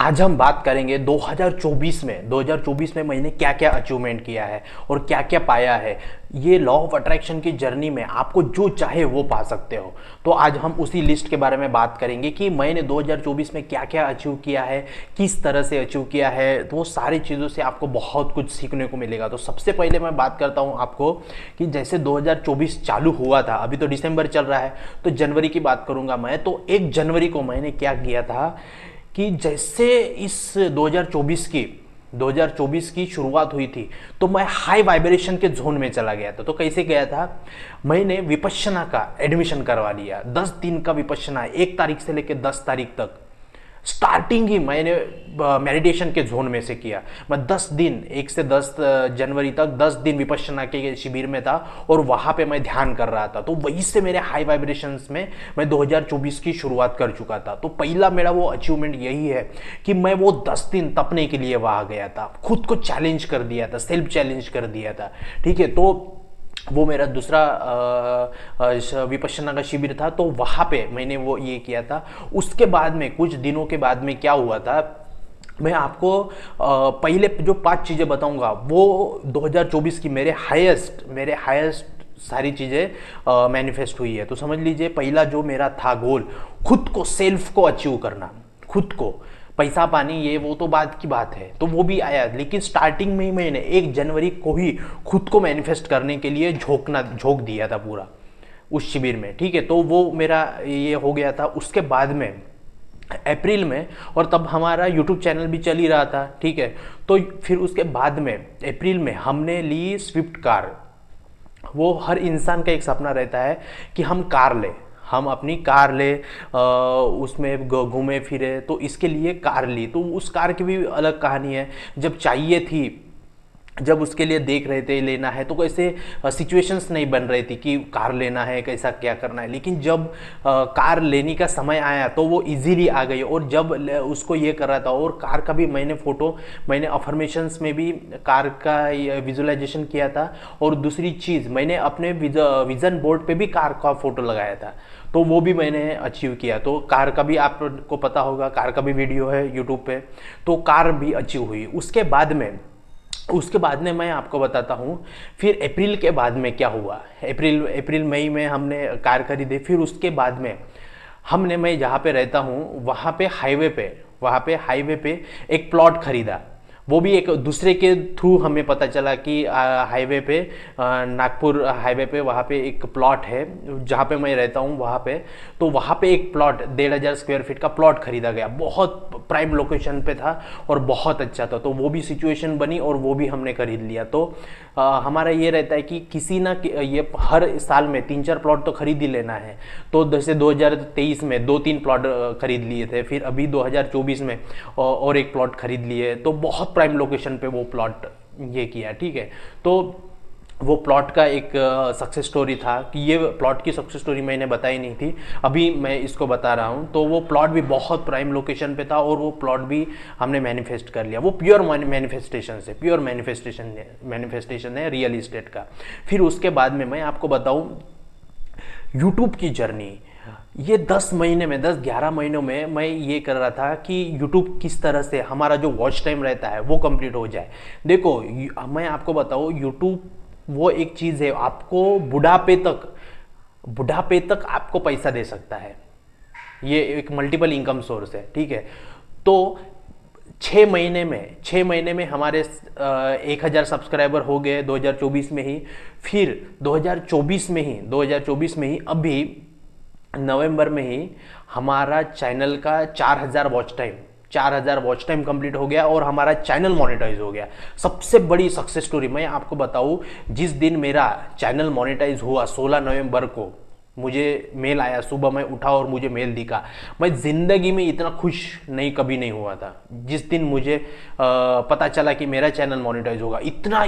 आज हम बात करेंगे 2024 में मैंने क्या क्या अचीवमेंट किया है और क्या क्या पाया है। ये लॉ ऑफ अट्रैक्शन की जर्नी में आपको जो चाहे वो पा सकते हो। तो आज हम उसी लिस्ट के बारे में बात करेंगे कि मैंने 2024 में क्या क्या अचीव किया है, किस तरह से अचीव किया है। तो वो सारी चीज़ों से आपको बहुत कुछ सीखने को मिलेगा। तो सबसे पहले मैं बात करता हूँ आपको कि जैसे 2024 चालू हुआ था, अभी तो दिसंबर चल रहा है, तो जनवरी की बात करूँगा मैं। तो 1 जनवरी को मैंने क्या किया था कि जैसे इस 2024 की शुरुआत हुई थी, तो मैं हाई वाइब्रेशन के जोन में चला गया था। तो कैसे गया था, मैंने विपश्यना का एडमिशन करवा लिया। 10 दिन का विपश्यना, 1 तारीख से लेकर 10 तारीख तक। स्टार्टिंग ही मैंने मेडिटेशन के जोन में से किया। मैं 10 दिन, 1 से 10 जनवरी तक 10 दिन विपश्यना के शिविर में था और वहां पे मैं ध्यान कर रहा था। तो वहीं से मेरे हाई वाइब्रेशंस में मैं 2024 की शुरुआत कर चुका था। तो पहला मेरा वो अचीवमेंट यही है कि मैं वो 10 दिन तपने के लिए वहां गया था, खुद को चैलेंज कर दिया था, सेल्फ चैलेंज कर दिया था। ठीक है, तो वो मेरा दूसरा विपश्यना का शिविर था। तो वहाँ पे मैंने वो ये किया था। उसके बाद में कुछ दिनों के बाद में क्या हुआ था, मैं आपको पहले जो 5 चीज़ें बताऊंगा वो 2024 की मेरे हाईएस्ट सारी चीज़ें मैनिफेस्ट हुई है। तो समझ लीजिए, पहला जो मेरा था गोल, खुद को, सेल्फ को अचीव करना। खुद को, पैसा पानी ये वो तो बात की बात है, तो वो भी आया। लेकिन स्टार्टिंग में ही मैंने 1 जनवरी को ही खुद को मैनिफेस्ट करने के लिए झोंक दिया था पूरा उस शिविर में। ठीक है, तो वो मेरा ये हो गया था। उसके बाद में अप्रैल में, और तब हमारा यूट्यूब चैनल भी चल ही रहा था। ठीक है, तो फिर उसके बाद में अप्रैल में हमने ली स्विफ्ट कार। वो हर इंसान का एक सपना रहता है कि हम कार लें, हम अपनी कार ले, उसमें घूमे फिरे। तो इसके लिए कार ली। तो उस कार की भी अलग कहानी है। जब चाहिए थी, जब उसके लिए देख रहे थे लेना है, तो कैसे सिचुएशंस नहीं बन रही थी कि कार लेना है, कैसा क्या करना है। लेकिन जब कार लेने का समय आया तो वो इजीली आ गई। और जब उसको ये कर रहा था, और कार का भी मैंने अफर्मेशंस में भी कार का विजुअलाइजेशन किया था। और दूसरी चीज़, मैंने अपने विजन बोर्ड पे भी कार का फोटो लगाया था। तो वो भी मैंने अचीव किया। तो कार का भी आपको पता होगा, कार का भी वीडियो है यूट्यूब पे। तो कार भी अचीव हुई। उसके बाद में मैं आपको बताता हूँ फिर अप्रैल के बाद में क्या हुआ। अप्रैल मई में हमने कार खरीदी। फिर उसके बाद में मैं जहाँ पे रहता हूँ वहाँ पे हाईवे पे एक प्लॉट खरीदा। वो भी एक दूसरे के थ्रू हमें पता चला कि हाईवे पे, नागपुर हाईवे पे, वहाँ पे एक प्लॉट है जहाँ पे मैं रहता हूँ वहाँ पे। तो वहाँ पे एक प्लॉट, 1,500 स्क्वायर फीट का प्लॉट खरीदा गया। बहुत प्राइम लोकेशन पे था और बहुत अच्छा था। तो वो भी सिचुएशन बनी और वो भी हमने खरीद लिया। तो हमारा ये रहता है कि किसी ना ये हर साल में 3-4 प्लॉट तो खरीद ही लेना है। तो जैसे 2023 में 2-3 प्लॉट खरीद लिए थे। फिर अभी 2024 में और एक प्लॉट खरीद लिए। तो बहुत प्राइम लोकेशन पे वो प्लॉट ये किया। ठीक है, तो वो प्लॉट का एक सक्सेस स्टोरी था कि ये प्लॉट की सक्सेस स्टोरी मैंने बताई नहीं थी, अभी मैं इसको बता रहा हूँ। तो वो प्लॉट भी बहुत प्राइम लोकेशन पे था और वो प्लॉट भी हमने मैनिफेस्ट कर लिया। वो प्योर मैनिफेस्टेशन है रियल इस्टेट का। फिर उसके बाद में मैं आपको बताऊँ यूट्यूब की जर्नी। ये 10 11 महीनों में मैं ये कर रहा था कि यूट्यूब किस तरह से हमारा जो वॉच टाइम रहता है वो कंप्लीट हो जाए। देखो, मैं आपको बताऊँ, यूट्यूब वो एक चीज़ है, आपको बुढ़ापे तक आपको पैसा दे सकता है। ये एक मल्टीपल इनकम सोर्स है। ठीक है, तो 6 महीने में हमारे 1,000 सब्सक्राइबर हो गए 2024 में ही। फिर 2024 में ही अभी नवंबर में ही हमारा चैनल का 4,000 वॉच टाइम कंप्लीट हो गया और हमारा चैनल मोनेटाइज हो गया। सबसे बड़ी सक्सेस स्टोरी मैं आपको बताऊं, जिस दिन मेरा चैनल मोनेटाइज हुआ 16 नवंबर को, मुझे मेल आया। सुबह मैं उठा और मुझे मेल दिखा। मैं जिंदगी में इतना खुश कभी नहीं हुआ था जिस दिन मुझे पता चला कि मेरा चैनल मोनेटाइज होगा। इतना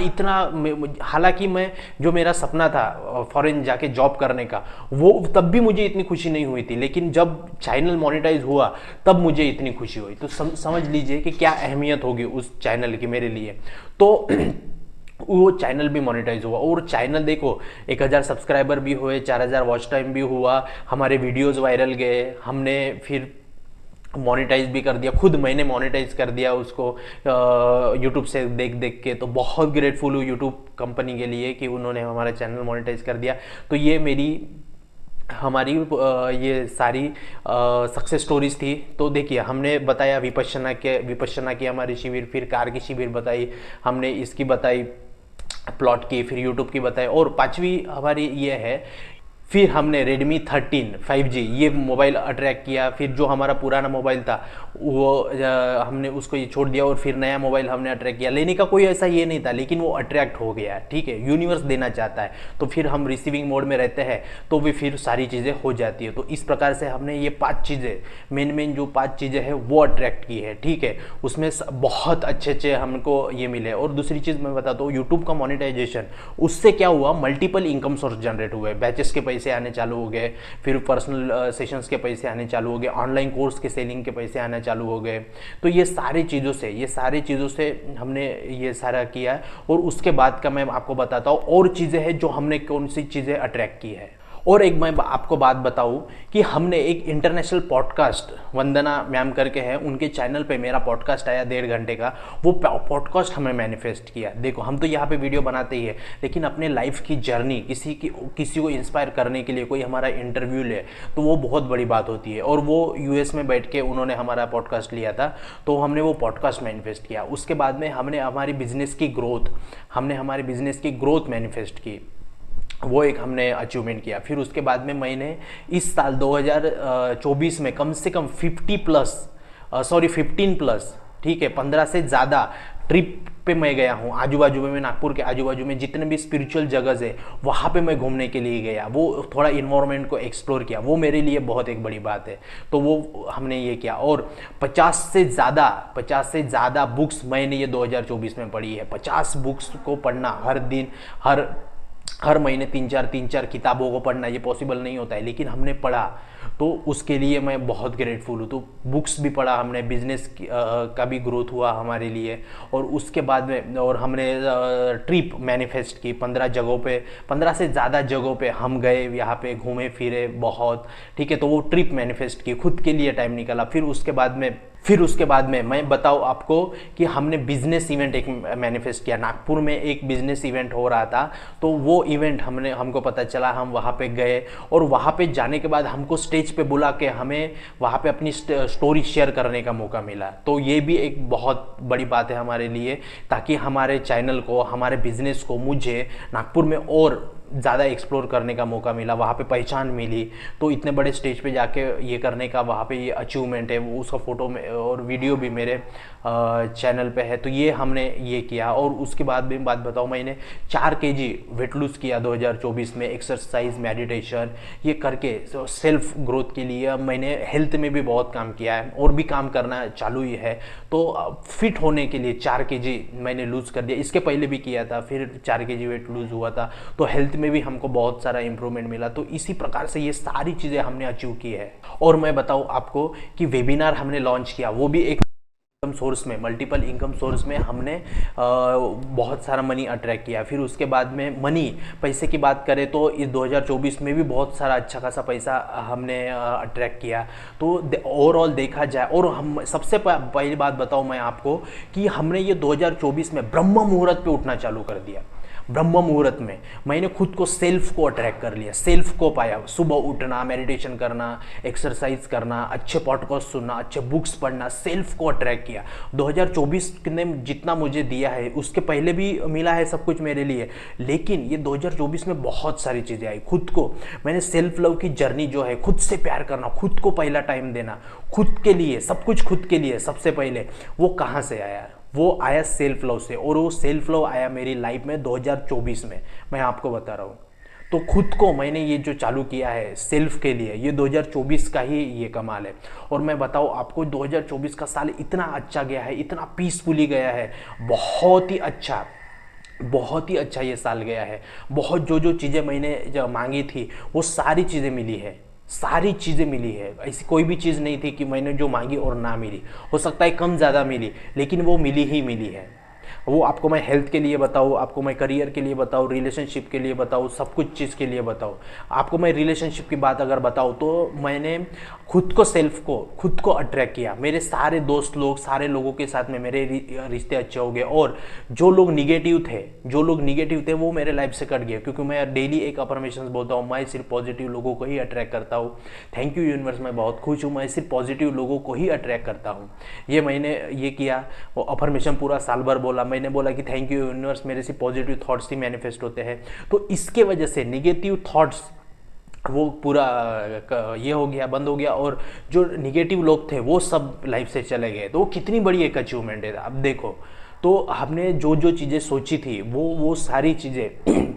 हालांकि मैं, जो मेरा सपना था फॉरेन जाके जॉब करने का, वो तब भी मुझे इतनी खुशी नहीं हुई थी। लेकिन जब चैनल मोनेटाइज हुआ तब मुझे इतनी खुशी हुई। तो समझ लीजिए कि क्या अहमियत होगी उस चैनल की मेरे लिए। तो वो चैनल भी मोनेटाइज हुआ। और चैनल देखो, 1,000 सब्सक्राइबर भी हुए, 4,000 वॉच टाइम भी हुआ, हमारे वीडियोस वायरल गए। हमने फिर मोनेटाइज भी कर दिया, खुद मैंने मोनेटाइज कर दिया उसको यूट्यूब से देख देख के। तो बहुत ग्रेटफुल हूँ यूट्यूब कंपनी के लिए कि उन्होंने हमारा चैनल मोनेटाइज कर दिया। तो ये मेरी हमारी ये सारी सक्सेस स्टोरीज थी। तो देखिए हमने बताया विपश्यना की हमारी शिविर, फिर कार की शिविर बताई, हमने इसकी बताई प्लॉट की, फिर यूट्यूब की बताई, और पांचवी हमारी ये है, फिर हमने Redmi 13 5G ये मोबाइल अट्रैक्ट किया। फिर जो हमारा पुराना मोबाइल था वो हमने उसको ये छोड़ दिया, और फिर नया मोबाइल हमने अट्रैक्ट किया। लेने का कोई ऐसा ये नहीं था, लेकिन वो अट्रैक्ट हो गया, ठीक है, यूनिवर्स देना चाहता है, तो फिर हम रिसीविंग मोड में रहते हैं, तो भी फिर सारी चीज़ें हो जाती है। तो इस प्रकार से हमने ये 5 चीज़ें, मेन जो 5 चीज़ें हैं वो अट्रैक्ट की है, ठीक है। उसमें बहुत अच्छे हमको ये मिले। और दूसरी चीज़ मैं बताता हूँ, यूट्यूब का मोनेटाइजेशन, उससे क्या हुआ, मल्टीपल इनकम सोर्स जनरेट हुए, बैचेस के पैसे आने चालू हो गए, फिर पर्सनल सेशंस के पैसे आने चालू हो गए, ऑनलाइन कोर्स के सेलिंग के पैसे आने चालू हो गए। तो ये सारी चीज़ों से हमने ये सारा किया। और उसके बाद का मैं आपको बताता हूँ और चीज़ें हैं जो हमने कौन सी चीज़ें अट्रैक्ट की है। और एक मैं आपको बात बताऊं कि हमने एक इंटरनेशनल पॉडकास्ट, वंदना मैम करके है, उनके चैनल पे मेरा पॉडकास्ट आया 1.5 घंटे का, वो पॉडकास्ट हमें मैनिफेस्ट किया। देखो हम तो यहाँ पे वीडियो बनाते ही है, लेकिन अपने लाइफ की जर्नी किसी को इंस्पायर करने के लिए कोई हमारा इंटरव्यू ले, तो वो बहुत बड़ी बात होती है। और वो यूएस में बैठ के उन्होंने हमारा पॉडकास्ट लिया था, तो हमने वो पॉडकास्ट मैनिफेस्ट किया। उसके बाद में हमने हमारी बिजनेस की ग्रोथ मैनिफेस्ट की, वो एक हमने अचीवमेंट किया। फिर उसके बाद में मैंने इस साल 2024 में कम से कम 15 प्लस, ठीक है, 15 से ज़्यादा ट्रिप पे मैं गया हूँ। आजू बाजू में, नागपुर के आजू बाजू में जितने भी स्पिरिचुअल जगह है वहाँ पे मैं घूमने के लिए गया, वो थोड़ा इन्वायरमेंट को एक्सप्लोर किया, वो मेरे लिए बहुत एक बड़ी बात है। तो वो हमने ये किया। और 50 से ज़्यादा बुक्स मैंने ये 2024 में पढ़ी है। 50 बुक्स को पढ़ना हर दिन, हर महीने 3-4 किताबों को पढ़ना ये पॉसिबल नहीं होता है, लेकिन हमने पढ़ा, तो उसके लिए मैं बहुत ग्रेटफुल हूँ। तो बुक्स भी पढ़ा हमने, बिजनेस का भी ग्रोथ हुआ हमारे लिए। और उसके बाद में और हमने ट्रिप मैनिफेस्ट की 15 से ज़्यादा जगहों पे हम गए, यहाँ पे घूमे फिरे बहुत, ठीक है। तो वो ट्रिप मैनिफेस्ट की, खुद के लिए टाइम निकाला। फिर उसके बाद में मैं बताऊँ आपको कि हमने बिजनेस इवेंट एक मैनिफेस्ट किया। नागपुर में एक बिजनेस इवेंट हो रहा था, तो वो इवेंट हमको पता चला, हम वहाँ पे गए, और वहाँ पे जाने के बाद हमको स्टेज पे बुला के हमें वहाँ पे अपनी स्टोरी शेयर करने का मौका मिला। तो ये भी एक बहुत बड़ी बात है हमारे लिए, ताकि हमारे चैनल को, हमारे बिजनेस को, मुझे नागपुर में और ज़्यादा एक्सप्लोर करने का मौका मिला, वहाँ पे पहचान मिली। तो इतने बड़े स्टेज पे जाके ये करने का वहाँ पे ये अचीवमेंट है, वो उसका फ़ोटो में और वीडियो भी मेरे चैनल पे है। तो ये हमने ये किया। और उसके बाद भी बात बताऊँ, मैंने 4 kg वेट लूज़ किया 2024 में, एक्सरसाइज, मेडिटेशन ये करके सेल्फ ग्रोथ के लिए। मैंने हेल्थ में भी बहुत काम किया है और भी काम करना चालू ही है। तो फिट होने के लिए 4 kg मैंने लूज़ कर दिया। इसके पहले भी किया था, फिर 4 kg वेट लूज़ हुआ था, तो हेल्थ में भी हमको बहुत सारा इंप्रूवमेंट मिला। तो इसी प्रकार से ये सारी चीज़ें हमने अचीव की है। और मैं बताऊँ आपको कि वेबिनार हमने लॉन्च किया, वो भी एक इनकम सोर्स में, मल्टीपल इनकम सोर्स में हमने बहुत सारा मनी अट्रैक्ट किया। फिर उसके बाद में पैसे की बात करें तो इस 2024 में भी बहुत सारा अच्छा खासा पैसा हमने अट्रैक्ट किया। तो ओवरऑल देखा जाए, और हम सबसे पहली बात बताऊं मैं आपको कि हमने ये 2024 में ब्रह्म मुहूर्त पे उठना चालू कर दिया। ब्रह्म मुहूर्त में मैंने खुद को, सेल्फ को अट्रैक्ट कर लिया, सेल्फ को पाया। सुबह उठना, मेडिटेशन करना, एक्सरसाइज करना, अच्छे पॉडकास्ट सुनना, अच्छे बुक्स पढ़ना, सेल्फ को अट्रैक्ट किया। 2024 ने जितना मुझे दिया है, उसके पहले भी मिला है सब कुछ मेरे लिए, लेकिन ये 2024 में बहुत सारी चीज़ें आई। खुद को मैंने सेल्फ लव की जर्नी जो है, खुद से प्यार करना, खुद को पहला टाइम देना, खुद के लिए सब कुछ, खुद के लिए सबसे पहले, वो कहाँ से आया? वो आया सेल्फ लव से। और वो सेल्फ लव आया मेरी लाइफ में 2024 में, मैं आपको बता रहा हूँ। तो खुद को मैंने ये जो चालू किया है सेल्फ के लिए, ये 2024 का ही ये कमाल है। और मैं बताऊँ आपको, 2024 का साल इतना अच्छा गया है, इतना पीसफुली गया है, बहुत ही अच्छा ये साल गया है। बहुत जो चीज़ें मैंने जो मांगी थी वो सारी चीज़ें मिली है। ऐसी कोई भी चीज़ नहीं थी कि मैंने जो मांगी और ना मिली। हो सकता है कम ज़्यादा मिली, लेकिन वो मिली ही मिली है। वो आपको मैं हेल्थ के लिए बताऊँ, आपको मैं करियर के लिए बताऊँ, रिलेशनशिप के लिए बताऊँ, सब कुछ चीज़ के लिए बताऊँ। आपको मैं रिलेशनशिप की बात अगर बताऊँ तो मैंने खुद को खुद को अट्रैक्ट किया। मेरे सारे दोस्त लोग, सारे लोगों के साथ में मेरे रिश्ते अच्छे हो गए, और जो लोग निगेटिव थे वो मेरे लाइफ से कट गए, क्योंकि मैं डेली एक अफर्मेशन बोलता हूँ, मैं सिर्फ पॉजिटिव लोगों को ही अट्रैक्ट करता हूँ। थैंक यू यूनिवर्स, मैं बहुत खुश हूँ, मैं सिर्फ पॉजिटिव लोगों को ही अट्रैक्ट करता हूँ। ये मैंने ये किया, वो अफर्मेशन पूरा साल भर बोला। मैंने बोला कि थैंक यू यूनिवर्स, मेरे से पॉजिटिव थॉट्स ही मैनिफेस्ट होते हैं। तो इसके वजह से निगेटिव थॉट्स वो पूरा ये हो गया, बंद हो गया, और जो निगेटिव लोग थे वो सब लाइफ से चले गए। तो वो कितनी बड़ी एक अचीवमेंट है, अब देखो। तो हमने जो जो चीज़ें सोची थी वो सारी चीज़ें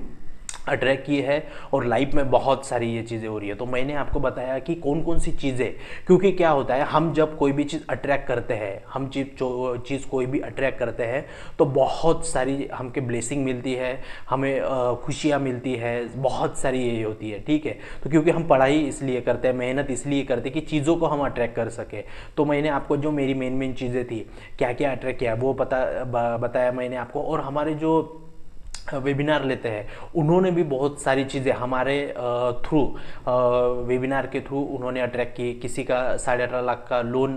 अट्रैक्ट की है, और लाइफ में बहुत सारी ये चीज़ें हो रही है। तो मैंने आपको बताया कि कौन कौन सी चीज़ें, क्योंकि क्या होता है, हम जब कोई भी चीज़ अट्रैक्ट करते हैं, हम चीज़ कोई भी अट्रैक्ट करते हैं, तो बहुत सारी हमके ब्लेसिंग मिलती है, हमें खुशियाँ मिलती है, बहुत सारी ये होती है, ठीक है। तो क्योंकि हम पढ़ाई इसलिए करते हैं, मेहनत इसलिए करते हैं कि चीज़ों को हम अट्रैक्ट कर सके। तो मैंने आपको जो मेरी मेन चीज़ें थी, क्या क्या अट्रैक्ट किया, वो बताया मैंने आपको। और हमारे जो वेबिनार लेते हैं, उन्होंने भी बहुत सारी चीज़ें हमारे थ्रू, वेबिनार के थ्रू उन्होंने अट्रैक्ट की। किसी का 18.5 लाख का लोन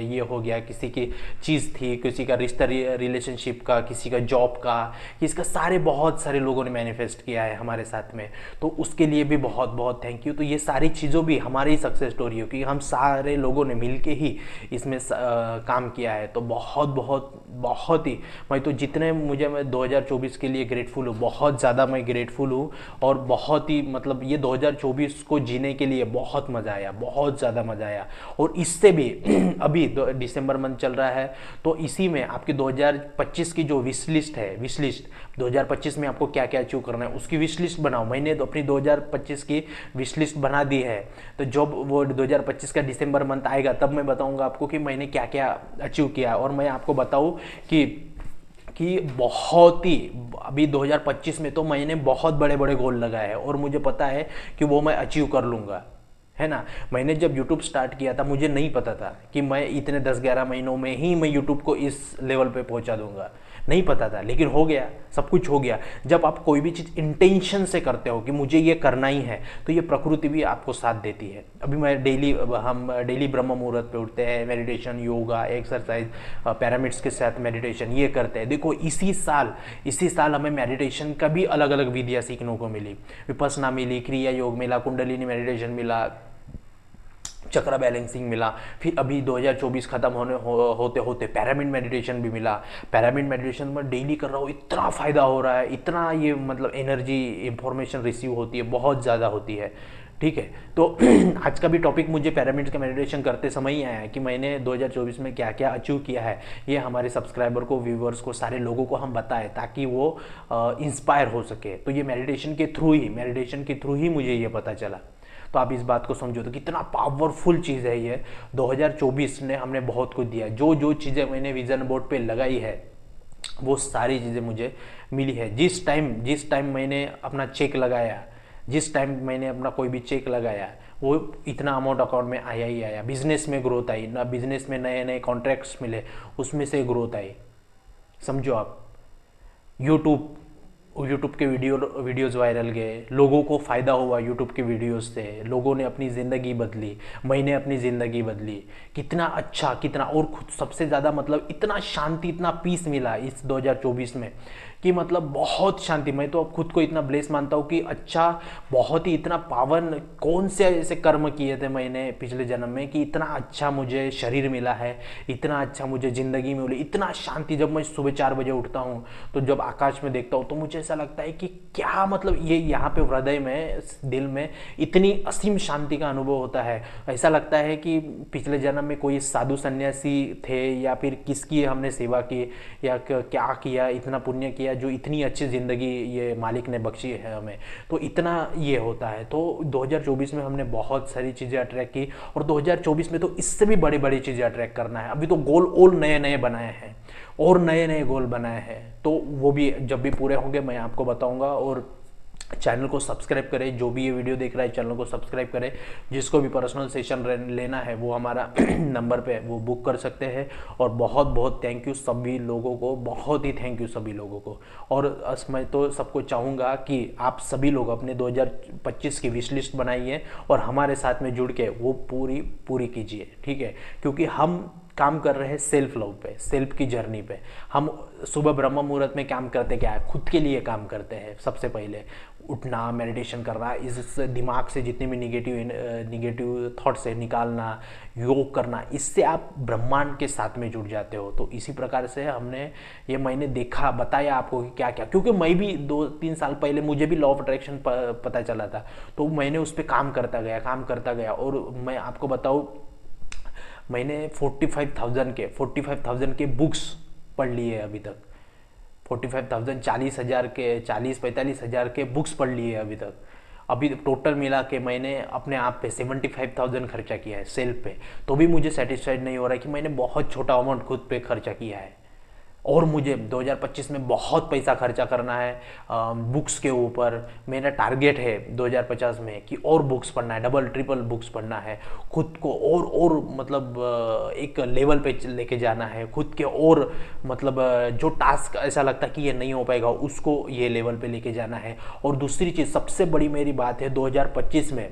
ये हो गया, किसी की चीज़ थी, किसी का रिश्ता रिलेशनशिप का, किसी का जॉब का, किसका सारे बहुत सारे लोगों ने मैनिफेस्ट किया है हमारे साथ में। तो उसके लिए भी बहुत बहुत थैंक यू। तो ये सारी चीज़ों भी हमारी सक्सेस स्टोरी हो, कि हम सारे लोगों ने मिल के ही इसमें काम किया है। तो बहुत बहुत बहुत ही, मैं तो जितने मैं 2024 के लिए ग्रेटफुल हूँ, बहुत ज़्यादा मैं ग्रेटफुल हूँ। और बहुत ही मतलब ये 2024 को जीने के लिए बहुत मज़ा आया, बहुत ज़्यादा मज़ा आया। और इससे भी अभी दिसंबर मंथ चल रहा है, तो इसी में आपकी 2025 की जो विश लिस्ट है, 2025 में आपको क्या क्या अचीव करना है उसकी विश लिस्ट बनाओ। मैंने तो अपनी 2025 की विश लिस्ट बना दी है। तो जब वो 2025 का दिसंबर मंथ आएगा, तब मैं बताऊंगा आपको कि मैंने क्या क्या अचीव किया। और मैं आपको बताऊं कि बहुत ही अभी 2025 में तो मैंने बहुत बड़े बड़े गोल लगाए हैं, और मुझे पता है कि वो मैं अचीव कर लूँगा, है ना। मैंने जब YouTube स्टार्ट किया था, मुझे नहीं पता था कि मैं इतने 10-11 महीनों में ही मैं YouTube को इस लेवल पे पहुंचा दूंगा, नहीं पता था, लेकिन हो गया, सब कुछ हो गया। जब आप कोई भी चीज़ इंटेंशन से करते हो कि मुझे ये करना ही है, तो ये प्रकृति भी आपको साथ देती है। अभी हम डेली ब्रह्म मुहूर्त पे उठते हैं, मेडिटेशन, योगा, एक्सरसाइज, पैरामिड्स के साथ मेडिटेशन ये करते हैं। देखो इसी साल हमें मेडिटेशन का भी अलग अलग विधियाँ सीखने को मिली। विपस्सना मिली, क्रिया योग मिला, कुंडलिनी मेडिटेशन मिला, चक्र बैलेंसिंग मिला। फिर अभी 2024 खत्म होते होते पैरामिड मेडिटेशन भी मिला। पैरामिड मेडिटेशन में डेली कर रहा हूँ, इतना फ़ायदा हो रहा है, इतना ये मतलब एनर्जी इंफॉर्मेशन रिसीव होती है, बहुत ज़्यादा होती है, ठीक है। तो आज का भी टॉपिक मुझे पैरामिड का मेडिटेशन करते समय ही आया है कि मैंने 2024 में क्या क्या अचीव किया है। ये हमारे सब्सक्राइबर को, व्यूवर्स को, सारे लोगों को हम बताएं, ताकि वो इंस्पायर हो सके। तो ये मेडिटेशन के थ्रू ही मुझे ये पता चला। तो आप इस बात को समझो तो कितना पावरफुल चीज़ है ये। 2024 ने हमने बहुत कुछ दिया। जो जो चीज़ें मैंने विजन बोर्ड पे लगाई है, वो सारी चीज़ें मुझे मिली है। जिस टाइम मैंने अपना चेक लगाया, जिस टाइम मैंने अपना कोई भी चेक लगाया, वो इतना अमाउंट अकाउंट में आया ही आया। बिजनेस में ग्रोथ आई ना, बिजनेस में नए नए कॉन्ट्रैक्ट्स मिले, उसमें से ग्रोथ आई। समझो आप, यूट्यूब के वीडियोस वायरल गए, लोगों को फ़ायदा हुआ यूट्यूब के वीडियोस से, लोगों ने अपनी ज़िंदगी बदली, मैंने अपनी ज़िंदगी बदली। कितना अच्छा, कितना, और खुद सबसे ज़्यादा मतलब इतना शांति, इतना पीस मिला इस 2024 में कि मतलब बहुत शांति। मैं तो अब खुद को इतना ब्लेस मानता हूँ कि अच्छा, बहुत ही इतना पावन, कौन से ऐसे कर्म किए थे मैंने पिछले जन्म में कि इतना अच्छा मुझे शरीर मिला है, इतना अच्छा मुझे ज़िंदगी में मिली, इतना शांति। जब मैं सुबह 4 बजे उठता हूँ, तो जब आकाश में देखता हूँ, तो मुझे ऐसा लगता है कि क्या मतलब ये यहाँ पे हृदय में, दिल में इतनी असीम शांति का अनुभव होता है। ऐसा लगता है कि पिछले जन्म में कोई साधु सन्यासी थे, या फिर किसकी हमने सेवा की, या क्या किया, इतना पुण्य किया जो इतनी अच्छी ज़िंदगी ये मालिक ने बख्शी है हमें। तो इतना ये होता है। तो 2024 में हमने बहुत सारी चीज़ें अट्रैक्ट की, और 2024 में तो इससे भी बड़ी बड़ी चीज़ें अट्रैक्ट करना है। अभी तो गोल और नए नए बनाए हैं, और नए नए गोल बनाए हैं। तो वो भी जब भी पूरे होंगे मैं आपको बताऊंगा। और चैनल को सब्सक्राइब करें, जो भी ये वीडियो देख रहा है चैनल को सब्सक्राइब करें। जिसको भी पर्सनल सेशन लेना है वो हमारा नंबर पे वो बुक कर सकते हैं। और बहुत बहुत थैंक यू सभी लोगों को, बहुत ही थैंक यू सभी लोगों को। और मैं तो सबको चाहूँगा कि आप सभी लोग अपने 2025 की विश लिस्ट बनाइए और हमारे साथ में जुड़ के वो पूरी पूरी कीजिए, ठीक है। क्योंकि हम काम कर रहे हैं सेल्फ लव पे, सेल्फ की जर्नी पे। हम सुबह ब्रह्म मुहूर्त में काम करते क्या है, खुद के लिए काम करते हैं। सबसे पहले उठना, मेडिटेशन करना, इस दिमाग से जितने भी निगेटिव थॉट्स है निकालना, योग करना, इससे आप ब्रह्मांड के साथ में जुड़ जाते हो। तो इसी प्रकार से मैंने देखा, बताया आपको कि क्या क्या, क्योंकि मैं भी 2-3 साल पहले मुझे भी लॉ ऑफ अट्रैक्शन पता चला था। तो मैंने उस पर काम करता गया। और मैं आपको बताऊँ, मैंने 45,000 के बुक्स पढ़ लिए अभी तक। 45,000, 40,000 के बुक्स पढ़ लिए अभी तक। अभी टोटल मिला के मैंने अपने आप पे 75,000 खर्चा किया है सेल्फ पे। तो भी मुझे सेटिस्फाइड नहीं हो रहा है कि मैंने बहुत छोटा अमाउंट खुद पे खर्चा किया है। और मुझे 2025 में बहुत पैसा खर्चा करना है बुक्स के ऊपर। मेरा टारगेट है 2050 में कि और बुक्स पढ़ना है, डबल ट्रिपल बुक्स पढ़ना है, खुद को और मतलब एक लेवल पे लेके जाना है खुद के। और मतलब जो टास्क ऐसा लगता है कि ये नहीं हो पाएगा उसको ये लेवल पे लेके जाना है। और दूसरी चीज़ सबसे बड़ी मेरी बात है, 2025 में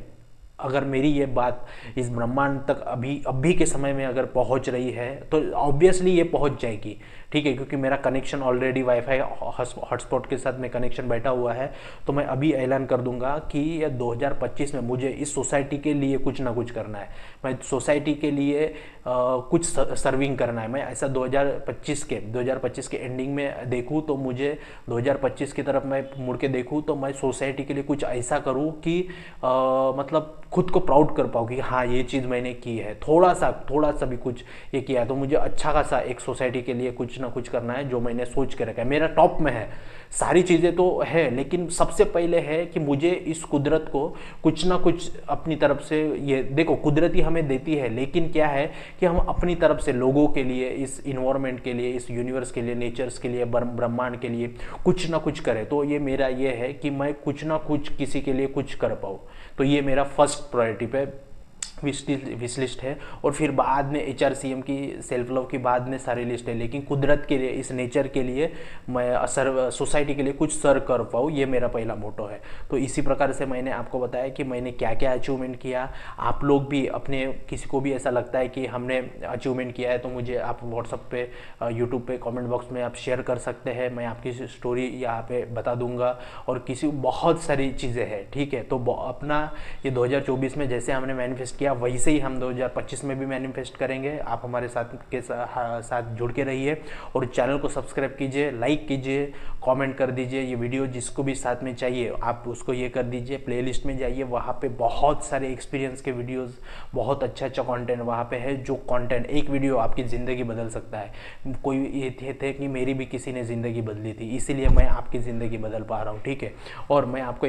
अगर मेरी ये बात इस ब्रह्मांड तक अभी के समय में अगर पहुंच रही है तो ऑब्वियसली ये पहुंच जाएगी, ठीक है। क्योंकि मेरा कनेक्शन ऑलरेडी वाईफाई हॉटस्पॉट के साथ में कनेक्शन बैठा हुआ है। तो मैं अभी ऐलान कर दूंगा कि ये 2025 में मुझे इस सोसाइटी के लिए कुछ ना कुछ करना है। मैं सोसाइटी के लिए कुछ सर्विंग करना है। मैं ऐसा 2025 के एंडिंग में देखूँ तो मुझे 2025 की तरफ मैं मुड़ के देखूँ तो मैं सोसाइटी के लिए कुछ ऐसा करूँ कि मतलब खुद को प्राउड कर पाऊँ कि हाँ ये चीज़ मैंने की है, थोड़ा सा भी कुछ ये किया है। तो मुझे अच्छा खासा एक सोसाइटी के लिए कुछ ना कुछ करना है, जो मैंने सोच के रखा है। मेरा टॉप में है, सारी चीज़ें तो है, लेकिन सबसे पहले है कि मुझे इस कुदरत को कुछ ना कुछ अपनी तरफ से, ये देखो कुदरत ही हमें देती है, लेकिन क्या है कि हम अपनी तरफ से लोगों के लिए, इस इन्वायरमेंट के लिए, इस यूनिवर्स के लिए, नेचर्स के लिए, ब्रह्मांड के लिए कुछ ना कुछ करें। तो ये मेरा ये है कि मैं कुछ ना कुछ किसी के लिए कुछ कर पाऊँ। तो ये मेरा फर्स्ट प्रायोरिटी पे विश लिस्ट है। और फिर बाद में HRCM की, सेल्फ लव की बाद में सारी लिस्ट है। लेकिन कुदरत के लिए, इस नेचर के लिए मैं सोसाइटी के लिए कुछ सर्व कर पाऊँ, ये मेरा पहला मोटो है। तो इसी प्रकार से मैंने आपको बताया कि मैंने क्या क्या अचीवमेंट किया। आप लोग भी अपने, किसी को भी ऐसा लगता है कि हमने अचीवमेंट किया है तो मुझे आप व्हाट्सअप पे, यूट्यूब पे कमेंट बॉक्स में आप शेयर कर सकते हैं। मैं आपकी स्टोरी यहाँ पे बता दूंगा। और किसी, बहुत सारी चीज़ें हैं, ठीक है। तो अपना ये 2024 में जैसे हमने मैनिफेस्ट किया वैसे ही हम 2025 में भी मैनिफेस्ट करेंगे। आप हमारे साथ जुड़ के रहिए और चैनल को सब्सक्राइब कीजिए, लाइक कीजिए, कमेंट कर दीजिए। ये वीडियो जिसको भी साथ में चाहिए आप उसको ये कर दीजिए। प्लेलिस्ट में जाइए, वहाँ पे बहुत सारे एक्सपीरियंस के वीडियोस, बहुत अच्छा कंटेंट वहाँ पे है। जो कंटेंट, एक वीडियो आपकी ज़िंदगी बदल सकता है। कोई ये थे कि मेरी भी किसी ने ज़िंदगी बदली थी, इसीलिए मैं आपकी ज़िंदगी बदल पा रहा हूँ, ठीक है। और मैं आपको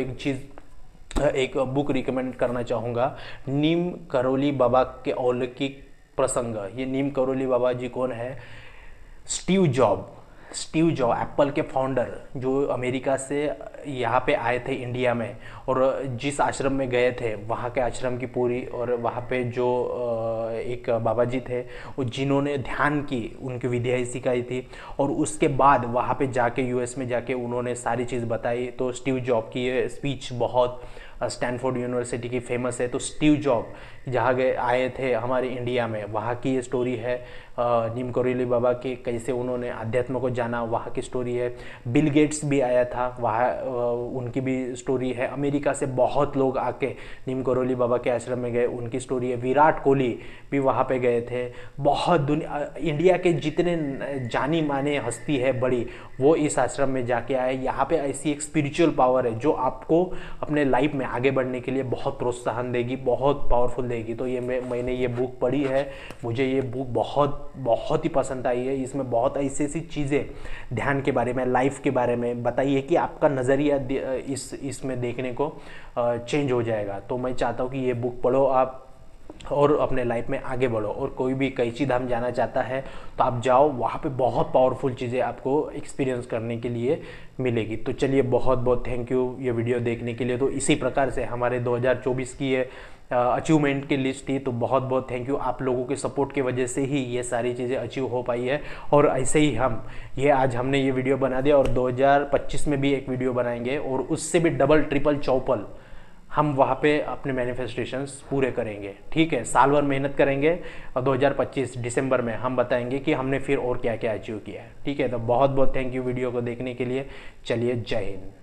एक बुक रिकमेंड करना चाहूँगा, नीम करोली बाबा के अलौकिक प्रसंग। ये नीम करोली बाबा जी कौन है? स्टीव जॉब एप्पल के फाउंडर, जो अमेरिका से यहाँ पे आए थे इंडिया में। और जिस आश्रम में गए थे वहाँ के आश्रम की पूरी, और वहाँ पे जो एक बाबा जी थे वो जिन्होंने ध्यान की, उनकी विद्याएं सिखाई थी। और उसके बाद वहाँ पे जाके US में जाके उन्होंने सारी चीज़ बताई। तो स्टीव जॉब की ये स्पीच बहुत स्टैनफोर्ड यूनिवर्सिटी की फेमस है। तो स्टीव जॉब जहाँ आए थे हमारे इंडिया में, वहाँ की ये स्टोरी है। नीम करोली बाबा की, कैसे उन्होंने अध्यात्म को जाना, वहाँ की स्टोरी है। बिल गेट्स भी आया था वहाँ, उनकी भी स्टोरी है। अमेरिका से बहुत लोग आके नीम करोली बाबा के आश्रम में गए, उनकी स्टोरी है। विराट कोहली भी वहाँ पे गए थे। बहुत इंडिया के जितने जानी माने हस्ती है बड़ी, वो इस आश्रम में जाके आए। यहाँ पे ऐसी एक स्पिरिचुअल पावर है जो आपको अपने लाइफ में आगे बढ़ने के लिए बहुत प्रोत्साहन देगी, बहुत पावरफुल देगी। तो ये मैंने ये बुक पढ़ी है, मुझे ये बुक बहुत ही पसंद आई है। इसमें बहुत ऐसी ऐसी चीज़ें ध्यान के बारे में, लाइफ के बारे में बताई है कि आपका नज़रिया इसमें देखने को चेंज हो जाएगा। तो मैं चाहता हूँ कि ये बुक पढ़ो आप। और अपने लाइफ में आगे बढ़ो। और कोई भी कैची धाम जाना चाहता है तो आप जाओ, वहाँ पे बहुत पावरफुल चीज़ें आपको एक्सपीरियंस करने के लिए मिलेगी। तो चलिए, बहुत बहुत थैंक यू ये वीडियो देखने के लिए। तो इसी प्रकार से हमारे 2024 की ये अचीवमेंट की लिस्ट थी। तो बहुत बहुत थैंक यू, आप लोगों के सपोर्ट की वजह से ही ये सारी चीज़ें अचीव हो पाई है। और ऐसे ही आज हमने ये वीडियो बना दिया, और 2025 में भी एक वीडियो बनाएंगे, और उससे भी डबल ट्रिपल चौपल हम वहाँ पे अपने मैनिफेस्टेशंस पूरे करेंगे। ठीक है, साल भर मेहनत करेंगे, और 2025 दिसंबर में हम बताएंगे कि हमने फिर और क्या क्या अचीव किया है। ठीक है, तो बहुत बहुत थैंक यू वीडियो को देखने के लिए। चलिए, जय हिंद।